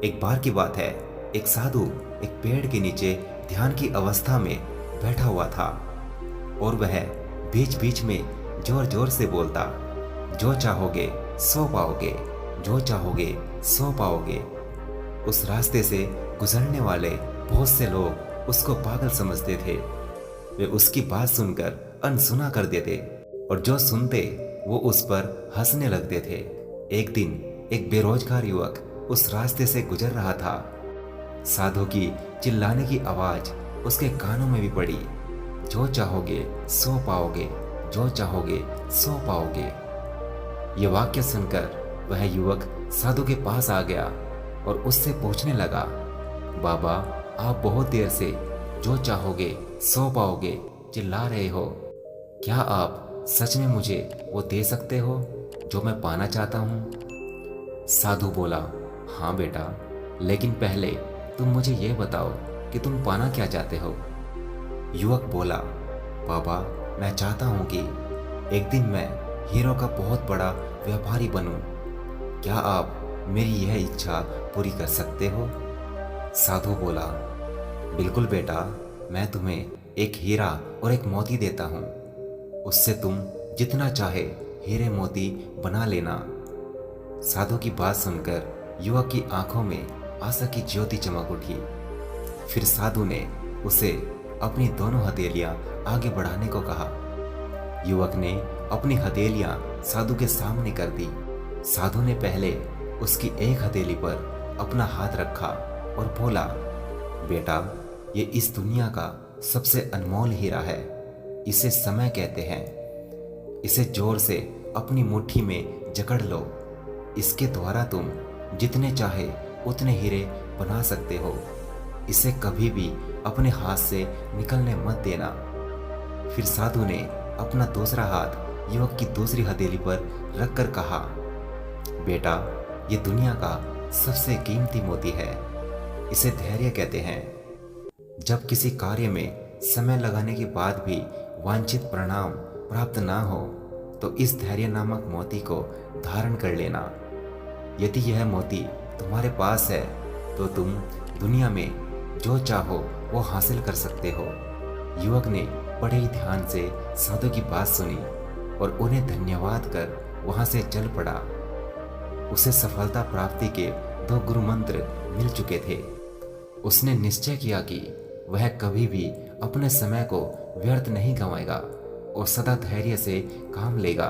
एक बार की बात है, एक साधु एक पेड़ के नीचे ध्यान की अवस्था में बैठा हुआ था और वह बीच बीच में जोर जोर से बोलता, जो चाहोगे सो पाओगे, जो चाहोगे सो पाओगे। उस रास्ते से गुजरने वाले बहुत से लोग उसको पागल समझते थे। वे उसकी बात सुनकर अनसुना कर देते और जो सुनते वो उस पर हंसने लगते थे। एक दिन एक बेरोजगार युवक उस रास्ते से गुजर रहा था। साधु की चिल्लाने की आवाज उसके कानों में भी पड़ी, जो चाहोगे सो पाओगे, जो चाहोगे सो पाओगे। ये वाक्य सुनकर वह युवक साधु के पास आ गया और उससे पूछने लगा, बाबा आप बहुत देर से जो चाहोगे सो पाओगे चिल्ला रहे हो, क्या आप सच में मुझे वो दे सकते हो जो मैं पाना चाहता हूँ? साधु बोला, हाँ बेटा, लेकिन पहले तुम मुझे ये बताओ कि तुम पाना क्या चाहते हो। युवक बोला, बाबा मैं चाहता हूँ कि एक दिन मैं हीरो का बहुत बड़ा व्यापारी बनूं। क्या आप मेरी यह इच्छा पूरी कर सकते हो? साधु बोला, बिल्कुल बेटा, मैं तुम्हें एक हीरा और एक मोती देता हूँ, उससे तुम जितना चाहे हीरे मोती बना लेना। साधु की बात सुनकर युवक की आंखों में आशा की ज्योति चमक उठी। फिर साधु ने उसे अपनी दोनों हथेलियां आगे बढ़ाने को कहा। युवक ने अपनी हथेलियां साधु के सामने कर दी। साधु ने पहले उसकी एक हथेली पर अपना हाथ रखा और बोला, बेटा ये इस दुनिया का सबसे अनमोल हीरा है, इसे समय कहते हैं। इसे जोर से अपनी मुट्ठी में जकड़ लो, इसके द्वारा तुम जितने चाहे उतने हीरे बना सकते हो। इसे कभी भी अपने हाथ से निकलने मत देना। फिर साधु ने अपना दूसरा हाथ युवक की दूसरी हथेली पर रखकर कहा, बेटा ये दुनिया का सबसे कीमती मोती है, इसे धैर्य कहते हैं। जब किसी कार्य में समय लगाने के बाद भी वांछित परिणाम प्राप्त ना हो तो इस धैर्य नामक मोती को धारण कर लेना। यदि यह मोती तुम्हारे पास है तो तुम दुनिया में जो चाहो वो हासिल कर सकते हो। युवक ने बड़े ही ध्यान से साधु की बात सुनी और उन्हें धन्यवाद कर वहां से चल पड़ा। उसे सफलता प्राप्ति के 2 गुरु मंत्र मिल चुके थे। उसने निश्चय किया कि वह कभी भी अपने समय को व्यर्थ नहीं गंवाएगा और सदा धैर्य से काम लेगा।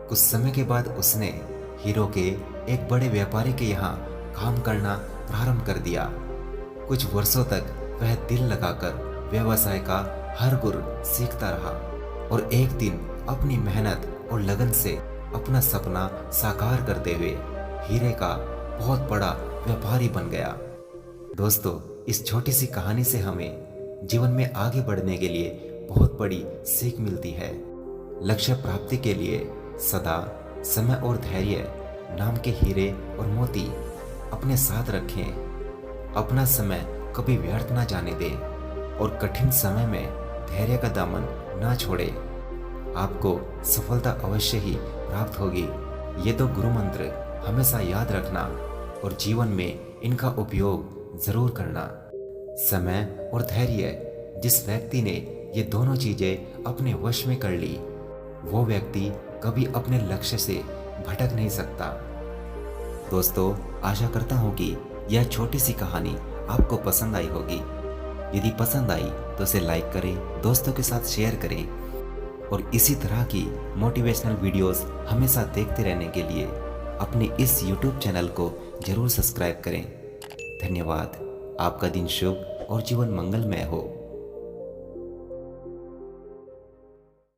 कुछ समय के बाद उसने हीरो के एक बड़े व्यापारी के यहाँ काम करना प्रारंभ कर दिया। कुछ वर्षों तक वह दिल लगाकर व्यवसाय का हर गुर सीखता रहा और एक दिन अपनी मेहनत और लगन से अपना सपना साकार करते हुए हीरे का बहुत बड़ा व्यापारी बन गया। दोस्तों, इस छोटी सी कहानी से हमें जीवन में आगे बढ़ने के लिए बहुत बड़ी सीख मिलती है। लक्ष्य प्राप्ति के लिए सदा समय और धैर्य नाम के हीरे और मोती अपने साथ रखें। अपना समय कभी व्यर्थ ना जाने दें और कठिन समय में धैर्य का दामन ना छोड़े। आपको सफलता अवश्य ही प्राप्त होगी। ये 2 गुरु मंत्र हमेशा याद रखना और जीवन में इनका उपयोग जरूर करना। समय और धैर्य, जिस व्यक्ति ने ये दोनों चीजें अपने वश में कर ली वो व्यक्ति कभी अपने लक्ष्य से भटक नहीं सकता। दोस्तों, आशा करता हूँ कि यह छोटी सी कहानी आपको पसंद आई होगी। यदि पसंद आई तो इसे लाइक करें, दोस्तों के साथ शेयर करें और इसी तरह की मोटिवेशनल वीडियोस हमेशा देखते रहने के लिए अपने इस YouTube चैनल को जरूर सब्सक्राइब करें। धन्यवाद। आपका दिन शुभ और जीवन मंगलमय हो।